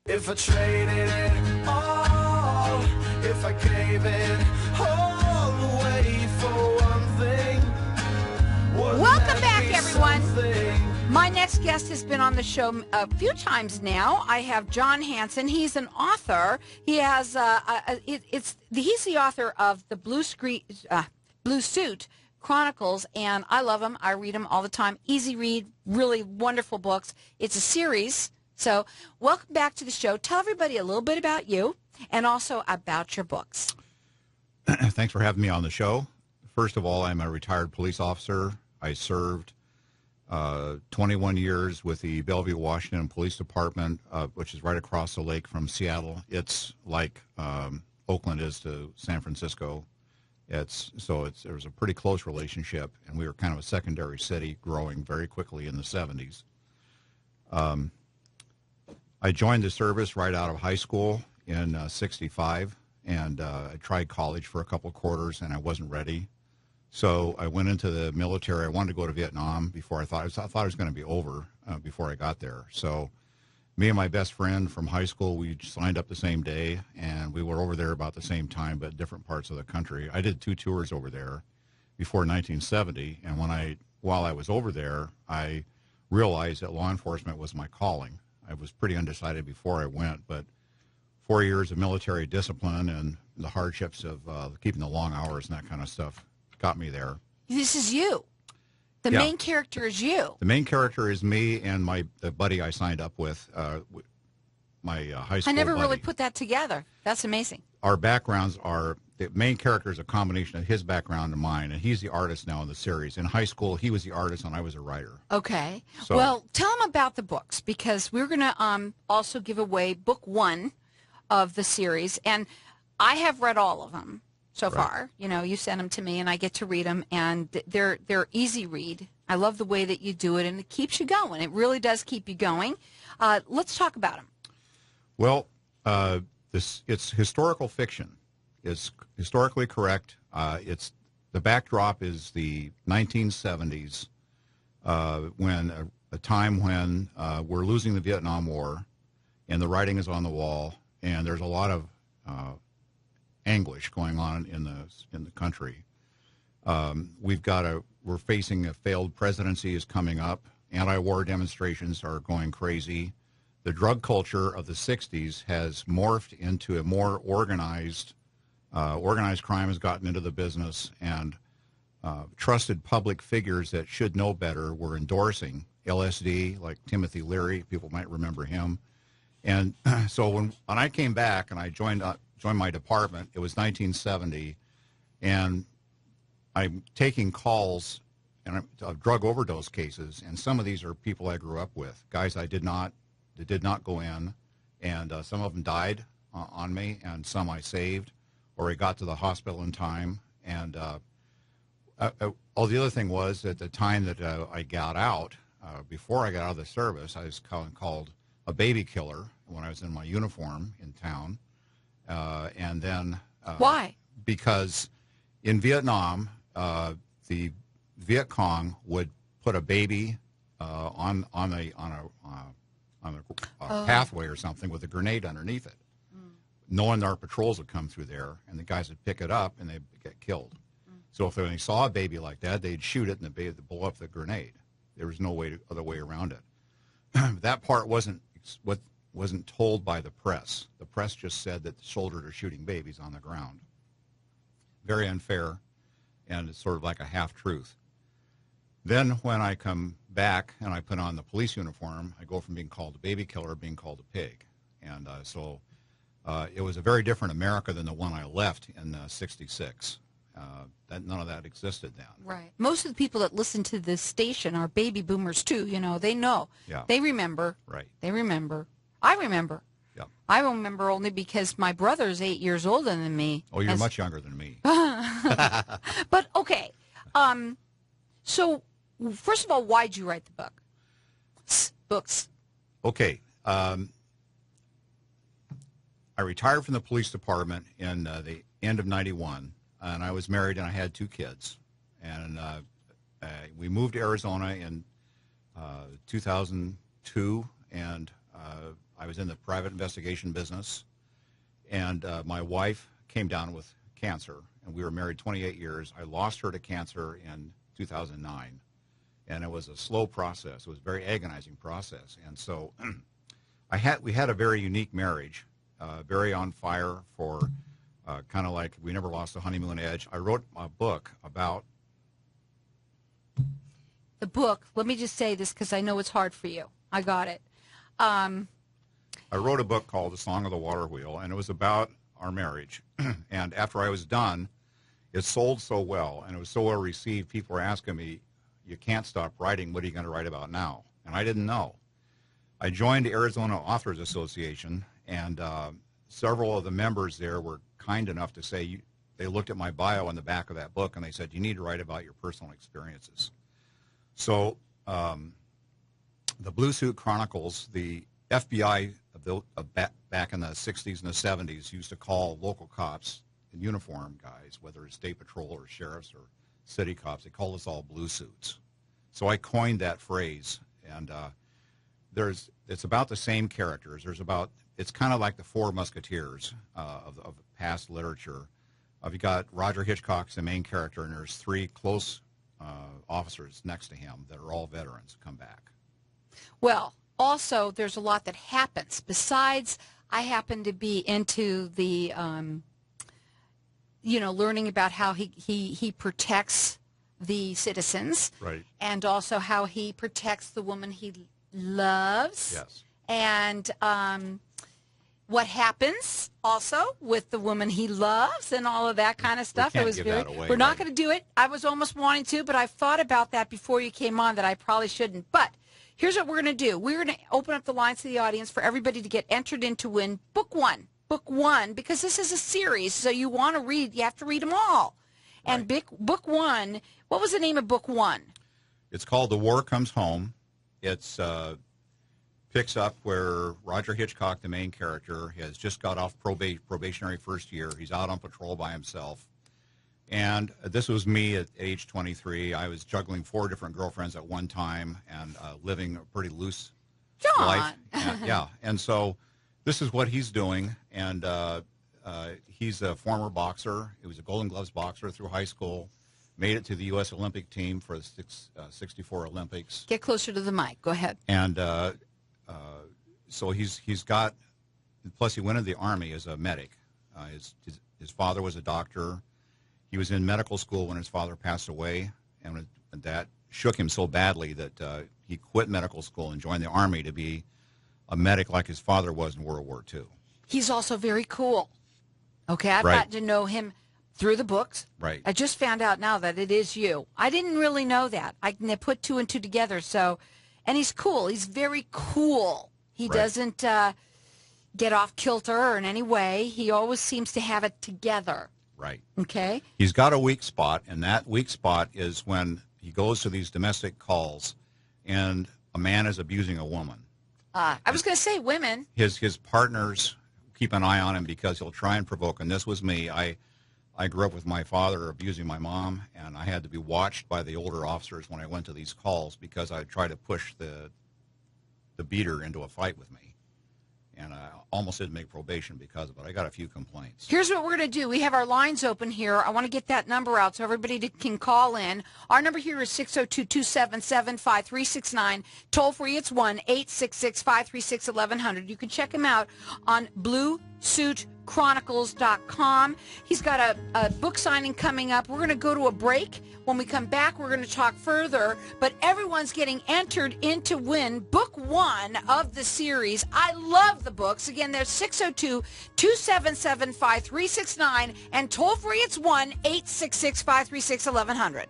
If I traded it all, if I gave it all away for one thing. Welcome back, everyone. My next guest has been on the show a few times now. I have John Hansen. He's an author. He has he's the author of the Blue Suit Chronicles, and I love him. I read them all the time. Easy read, really wonderful books. It's a series. So welcome back to the show. Tell everybody a little bit about you and also about your books. Thanks for having me on the show. First of all, I'm a retired police officer. I served 21 years with the Bellevue, Washington Police Department, which is right across the lake from Seattle. It's like Oakland is to San Francisco. There was a pretty close relationship, and we were kind of a secondary city growing very quickly in the 70s. I joined the service right out of high school in '65, and I tried college for a couple quarters, and I wasn't ready. So I went into the military. I wanted to go to Vietnam before I thought it was going to be over before I got there. So me and my best friend from high school, we signed up the same day, and we were over there about the same time, but different parts of the country. I did 2 tours over there before 1970, and while I was over there, I realized that law enforcement was my calling. I was pretty undecided before I went, but 4 years of military discipline and the hardships of keeping the long hours and that kind of stuff got me there. This is you. The main character is you. The main character is me and the buddy I signed up with, my high school I never buddy. really put that together. That's amazing. Our backgrounds are, the main character is a combination of his background and mine, and he's the artist now in the series. In high school, he was the artist and I was a writer. Okay. So, well, tell him about the books, because we're going to also give away book 1 of the series, and I have read all of them so far. You know, you send them to me, and I get to read them, and they're easy read. I love the way that you do it, and it keeps you going. It really does keep you going. Let's talk about them. Well, it's historical fiction. It's historically correct. The backdrop is the 1970s, when a time when we're losing the Vietnam War, and the writing is on the wall, and there's a lot of anguish going on in the country. We're facing a failed presidency is coming up. Anti-war demonstrations are going crazy. The drug culture of the 60s has morphed into a more organized crime has gotten into the business, and trusted public figures that should know better were endorsing LSD, like Timothy Leary. People might remember him. And so when I came back and I joined my department, it was 1970, and I'm taking calls of drug overdose cases, and some of these are people I grew up with, guys that did not go in, and some of them died on me, and some I saved, or I got to the hospital in time. And the other thing was, at the time that I got out, before I got out of the service, I was called a baby killer when I was in my uniform in town. And then why? Because in Vietnam, the Viet Cong would put a baby on a pathway or something with a grenade underneath it, knowing our patrols would come through there, and the guys would pick it up and they'd get killed. So if they saw a baby like that, they'd shoot it and the baby would blow up the grenade. There was no other way around it. That part wasn't told by the press. The press just said that the soldiers are shooting babies on the ground. Very unfair, and it's sort of like a half-truth. Then when I come back and I put on the police uniform, I go from being called a baby killer to being called a pig. And so it was a very different America than the one I left in '66. None of that existed then. Right. Most of the people that listen to this station are baby boomers too. You know, they know. Yeah. They remember. Right. They remember. I remember. Yeah. I remember only because my brother's 8 years older than me. Oh, you're much younger than me. But okay. So first of all, why'd you write the book? Books. Okay. I retired from the police department in the end of '91. And I was married, and I had 2 kids. And we moved to Arizona in 2002, and I was in the private investigation business, and my wife came down with cancer, and we were married 28 years. I lost her to cancer in 2009, and it was a slow process. It was a very agonizing process, and so we had a very unique marriage, very on fire for kind of like we never lost the honeymoon edge. I wrote a book about the book. Let me just say this because I know it's hard for you. I got it. I wrote a book called The Song of the Water Wheel, and it was about our marriage. And after I was done, it sold so well, and it was so well received, people were asking me, you can't stop writing, what are you going to write about now? And I didn't know. I joined the Arizona Authors Association, and several of the members there were kind enough to say, they looked at my bio in the back of that book, and they said, you need to write about your personal experiences. So the Blue Suit Chronicles, the FBI back in the 60s and the 70s used to call local cops and uniform guys, whether it's state patrol or sheriffs or city cops, they called us all blue suits. So I coined that phrase, and it's about the same characters. It's kind of like the Four Musketeers of past literature. You've got Roger Hitchcock's the main character, and there's three close officers next to him that are all veterans come back. Well, also, there's a lot that happens. Besides, I happen to be into the, learning about how he protects the citizens. Right. And also how he protects the woman he loves. Yes. And what happens also with the woman he loves and all of that kind of stuff. We can't give that away, we're not right? going to do it. I was almost wanting to, but I thought about that before you came on that I probably shouldn't. But here's what we're going to do. We're going to open up the lines to the audience for everybody to get entered in to win book one, because this is a series, so you want to read, you have to read them all. Right. And book one, what was the name of book one? It's called The War Comes Home. It's picks up where Roger Hitchcock, the main character, has just got off probationary first year. He's out on patrol by himself. And this was me at age 23. I was juggling 4 different girlfriends at one time and living a pretty loose life. And so this is what he's doing. And he's a former boxer. He was a Golden Gloves boxer through high school. Made it to the U.S. Olympic team for the 64 Olympics. Get closer to the mic. Go ahead. And so he's got, plus he went into the Army as a medic. His father was a doctor. He was in medical school when his father passed away, and that shook him so badly that he quit medical school and joined the Army to be a medic like his father was in World War II. He's also very cool. Okay, I've Right. gotten to know him through the books. Right. I just found out now that it is you. I didn't really know that. I can put 2 and 2 together. So, and he's cool. He's very cool. He Right. doesn't get off kilter in any way. He always seems to have it together. Right. Okay. He's got a weak spot, and that weak spot is when he goes to these domestic calls and a man is abusing a woman. I was going to say women. His partners keep an eye on him because he'll try and provoke, and this was me. I grew up with my father abusing my mom, and I had to be watched by the older officers when I went to these calls because I tried to push the beater into a fight with me. And I almost didn't make probation because of it. I got a few complaints. Here's what we're going to do. We have our lines open here. I want to get that number out so everybody can call in. Our number here is 602-277-5369. Toll free, it's 1-866-536-1100. You can check him out on BlueSuitChronicles.com. He's got a book signing coming up. We're going to go to a break. When we come back, we're going to talk further, but everyone's getting entered in to win book one of the series. I love the books. Again, there's 602-277-5369, and toll free, it's 1-866-536-1100.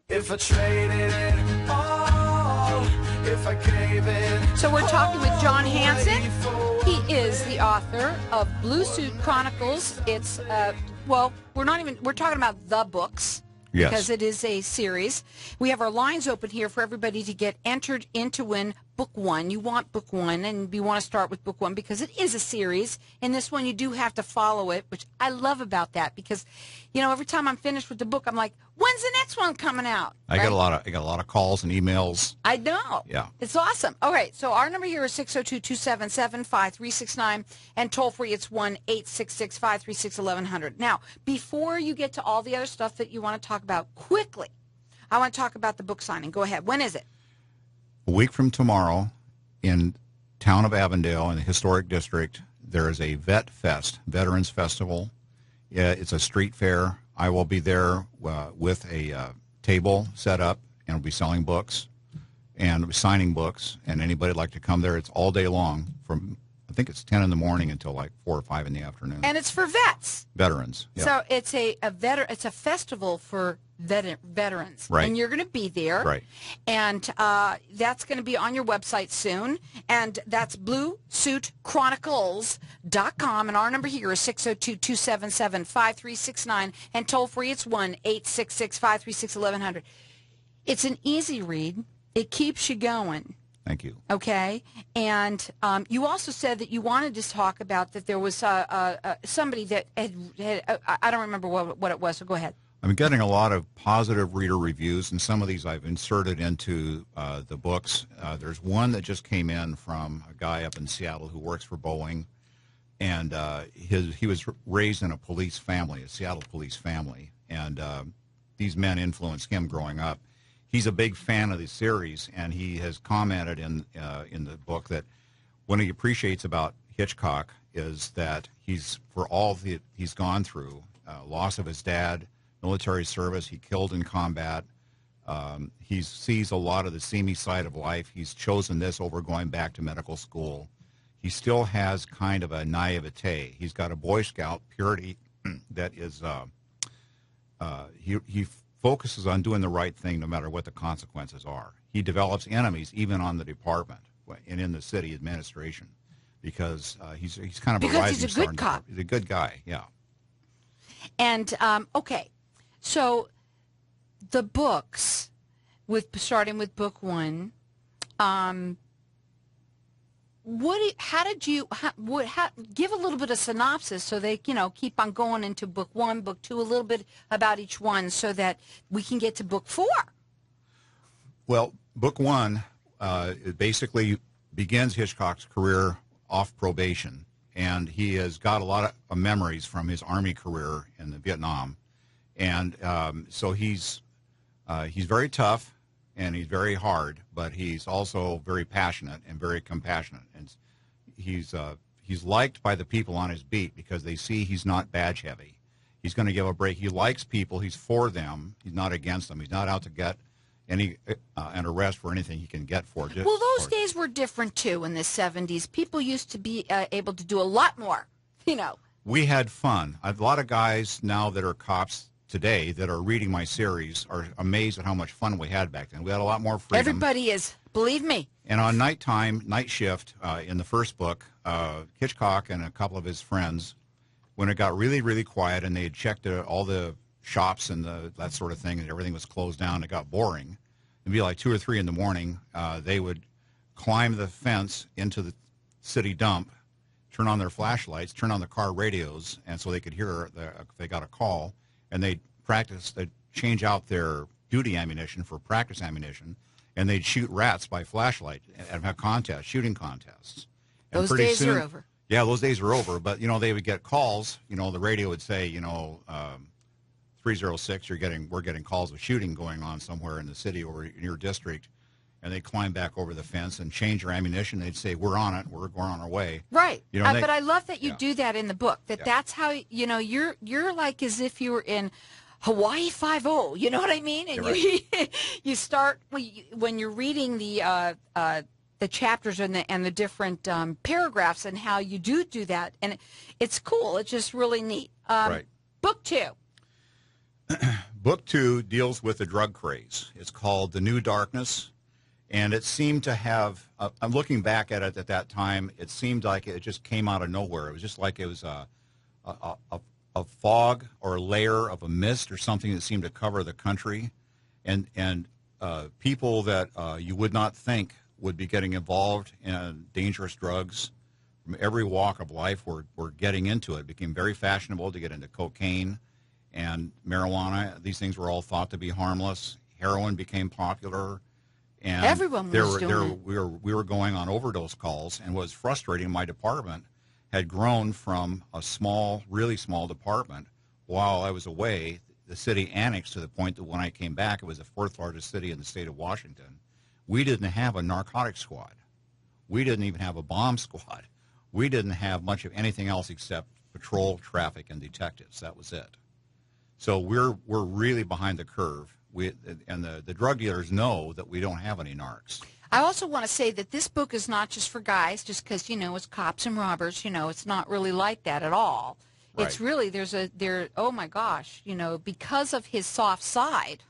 If I traded it all, if I gave it. So we're talking with John Hansen. He is the author of Blue Suit Chronicles. It's, we're talking about the books. Yes. Because it is a series. We have our lines open here for everybody to get entered in to win book one. You want book one, and you want to start with book one because it is a series. In this one, you do have to follow it, which I love about that because, you know, every time I'm finished with the book, I'm like, when's the next one coming out? I got a lot of calls and emails. I know. Yeah. It's awesome. All right. So our number here is 602-277-5369, and toll free it's 1-866-536-1100. Now, before you get to all the other stuff that you want to talk about quickly, I want to talk about the book signing. Go ahead. When is it? A week from tomorrow, in town of Avondale in the historic district, there is a Vet Fest, Veterans Festival. Yeah, it's a street fair. I will be there with a table set up, and we'll be selling books and signing books. And anybody would like to come there, it's all day long from, I think it's 10 in the morning until like 4 or 5 in the afternoon. And it's for vets. Veterans. Yeah. So it's it's a festival for veterans. Right. And you're going to be there. Right. And that's going to be on your website soon. And that's BlueSuitChronicles.com. And our number here is 602-277-5369. And toll free, it's 1-866-536-1100. It's an easy read. It keeps you going. Thank you. Okay. And you also said that you wanted to talk about that there was somebody that had I don't remember what it was, so go ahead. I'm getting a lot of positive reader reviews, and some of these I've inserted into the books. There's one that just came in from a guy up in Seattle who works for Boeing, and he was raised in a police family, a Seattle police family, and these men influenced him growing up. He's a big fan of the series, and he has commented in the book that what he appreciates about Hitchcock is that he's gone through, loss of his dad, military service, he killed in combat. He sees a lot of the seamy side of life. He's chosen this over going back to medical school. He still has kind of a naivete. He's got a Boy Scout purity that is, he focuses on doing the right thing no matter what the consequences are. He develops enemies even on the department and in the city administration because he's kind of a rising star. Because he's a good cop. He's a good guy, yeah. And, okay. So the books, starting with book one, give a little bit of synopsis so they, keep on going into book one, book two, a little bit about each one so that we can get to book four. Well, book one, it basically begins Hitchcock's career off probation, and he has got a lot of memories from his Army career in the Vietnam. And so he's very tough and he's very hard, but he's also very passionate and very compassionate. And he's liked by the people on his beat because they see he's not badge heavy. He's going to give a break. He likes people. He's for them. He's not against them. He's not out to get an arrest for anything he can get for. Well, those days were different too in the 70s. People used to be able to do a lot more, We had fun. A lot of guys now that are cops today that are reading my series are amazed at how much fun we had back then. We had a lot more freedom. Everybody is, believe me. And on night shift, in the first book, Hitchcock and a couple of his friends, when it got really, really quiet and they had checked all the shops and that sort of thing and everything was closed down, it got boring. It'd be like 2 or 3 in the morning. They would climb the fence into the city dump, turn on their flashlights, turn on the car radios, and so they could hear if they got a call. And they'd practice, they'd change out their duty ammunition for practice ammunition, and they'd shoot rats by flashlight and have shooting contests. And those days are over. Yeah, those days are over. But, they would get calls. The radio would say, 306, we're getting calls of shooting going on somewhere in the city or in your district. And they'd climb back over the fence and change their ammunition. They'd say, we're on it. We're going on our way. Right. But I love that you do that in the book, that's how, you're like as if you were in Hawaii Five-0. You know what I mean? And you start, when you're reading the chapters and the different paragraphs and how you do that. And it's cool. It's just really neat. Right. Book two. Book two deals with the drug craze. It's called The New Darkness. And it seemed to have, I'm looking back at it at that time, it seemed like it just came out of nowhere. It was just like it was a fog or a layer of a mist or something that seemed to cover the country. And people that you would not think would be getting involved in dangerous drugs. From every walk of life were getting into it. It became very fashionable to get into cocaine and marijuana. These things were all thought to be harmless. Heroin became popular. And everyone was doing it. We were going on overdose calls, and what was frustrating, my department had grown from a small, really small department. While I was away, the city annexed to the point that when I came back, it was the fourth largest city in the state of Washington. We didn't have a narcotics squad. We didn't even have a bomb squad. We didn't have much of anything else except patrol, traffic, and detectives. That was it. So we're really behind the curve. And the drug dealers know that we don't have any narcs. I also want to say that this book is not just for guys, just because, it's cops and robbers. It's not really like that at all. Right. It's really, oh my gosh, because of his soft side,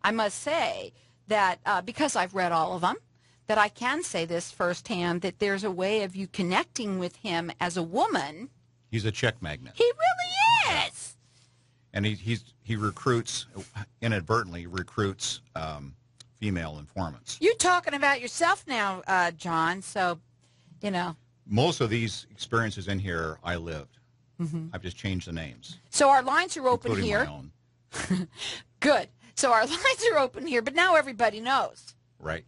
I must say that because I've read all of them, that I can say this firsthand, that there's a way of you connecting with him as a woman. He's a check magnet. He really is. And he recruits, inadvertently recruits female informants. You're talking about yourself now, John, so, Most of these experiences in here, I lived. Mm-hmm. I've just changed the names. So our lines are open here. My own. Good. So our lines are open here, but now everybody knows. Right.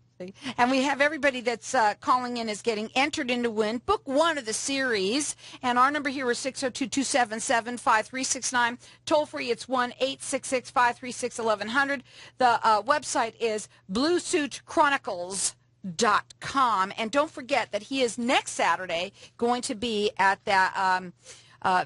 And we have everybody that's calling in is getting entered in to win book 1 of the series. And our number here is 602-277-5369. Toll free, it's 1-866-536-1100. The website is bluesuitchronicles.com. And don't forget that he is next Saturday going to be at that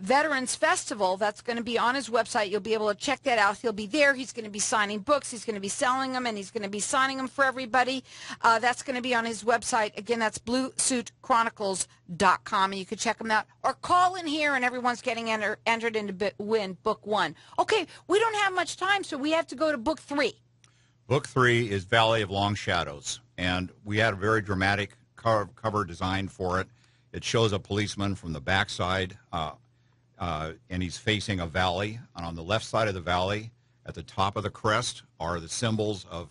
Veterans Festival. That's going to be on his website. You'll be able to check that out. He'll be there. He's going to be signing books. He's going to be selling them, and he's going to be signing them for everybody. That's going to be on his website. Again, that's bluesuitchronicles.com, and you can check them out. Or call in here, and everyone's getting entered into win book 1. Okay, we don't have much time, so we have to go to book 3. Book 3 is Valley of Long Shadows, and we had a very dramatic cover design for it. It shows a policeman from the backside, and he's facing a valley. And on the left side of the valley, at the top of the crest, are the symbols of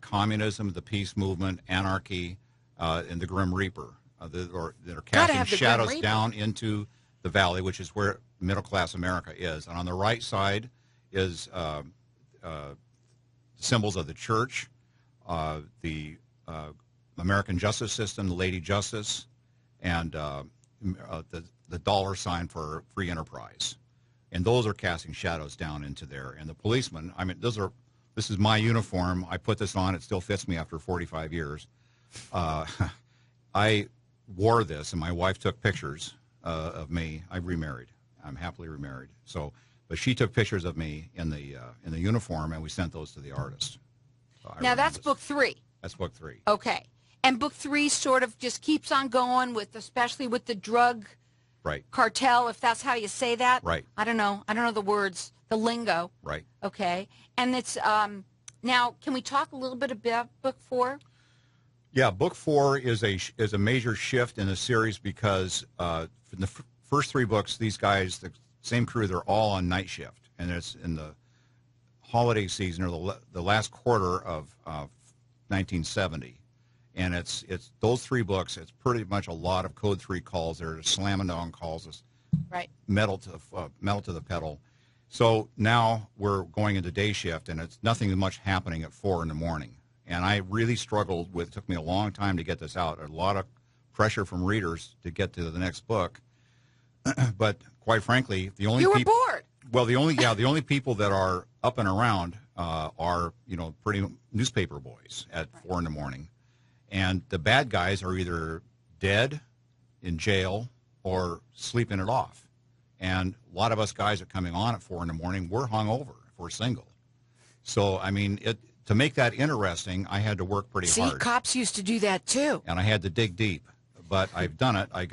communism, the peace movement, anarchy, and the Grim Reaper. That are casting shadows down into the valley, which is where middle-class America is. And on the right side is symbols of the church, the American justice system, the Lady Justice, and the dollar sign for free enterprise. And those are casting shadows down into there. And the policemen, this is my uniform. I put this on. It still fits me after 45 years. I wore this, and my wife took pictures of me. I remarried. I'm happily remarried. But she took pictures of me in the uniform, and we sent those to the artist. Now that's book 3. That's book 3. Okay. And book 3 sort of just keeps on going especially with the drug cartel, if that's how you say that. Right. I don't know the words, the lingo. Right. Okay. And it's now, can we talk a little bit about book 4? Yeah, book 4 is a major shift in the series because in the first 3 books, these guys, the same crew, they're all on night shift, and it's in the holiday season or the last quarter of 1970. And it's those 3 books. It's pretty much a lot of Code 3 calls. They're slamming down calls, right? Metal to the pedal. So now we're going into day shift, and it's nothing much happening at 4 in the morning. And I really struggled with. It took me a long time to get this out. A lot of pressure from readers to get to the next book. But quite frankly, the only you were bored. Well, the only people that are up and around are pretty newspaper boys at 4 in the morning. And the bad guys are either dead, in jail, or sleeping it off. And a lot of us guys are coming on at 4 in the morning. We're hungover if we're single. So, to make that interesting, I had to work pretty hard. See, cops used to do that too. And I had to dig deep. But I've done it. I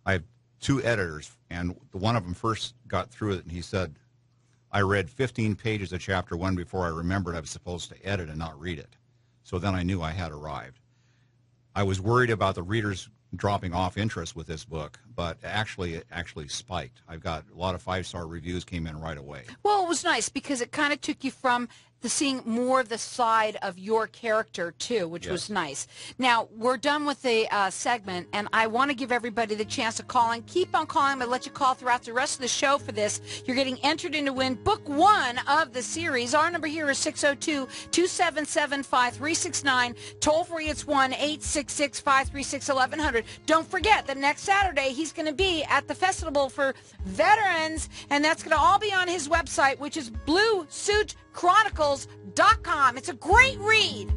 have 2 editors, and one of them first got through it, and he said, I read 15 pages of chapter 1 before I remembered I was supposed to edit and not read it. So then I knew I had arrived. I was worried about the readers dropping off interest with this book, but it actually spiked. I've got a lot of 5-star reviews came in right away. Well, it was nice because it kind of took you from seeing more of the side of your character too, which Yes. was nice. Now we're done with the segment, and I want to give everybody the chance to call in. Keep on calling. I'm going to let you call throughout the rest of the show for this. You're getting entered in to win book 1 of the series. Our number here is 602-277-5369. Toll free, it's 1-866-536-1100. Don't forget that next Saturday he's going to be at the Festival for Veterans, and that's going to all be on his website, which is bluesuitchronicles.com. It's a great read.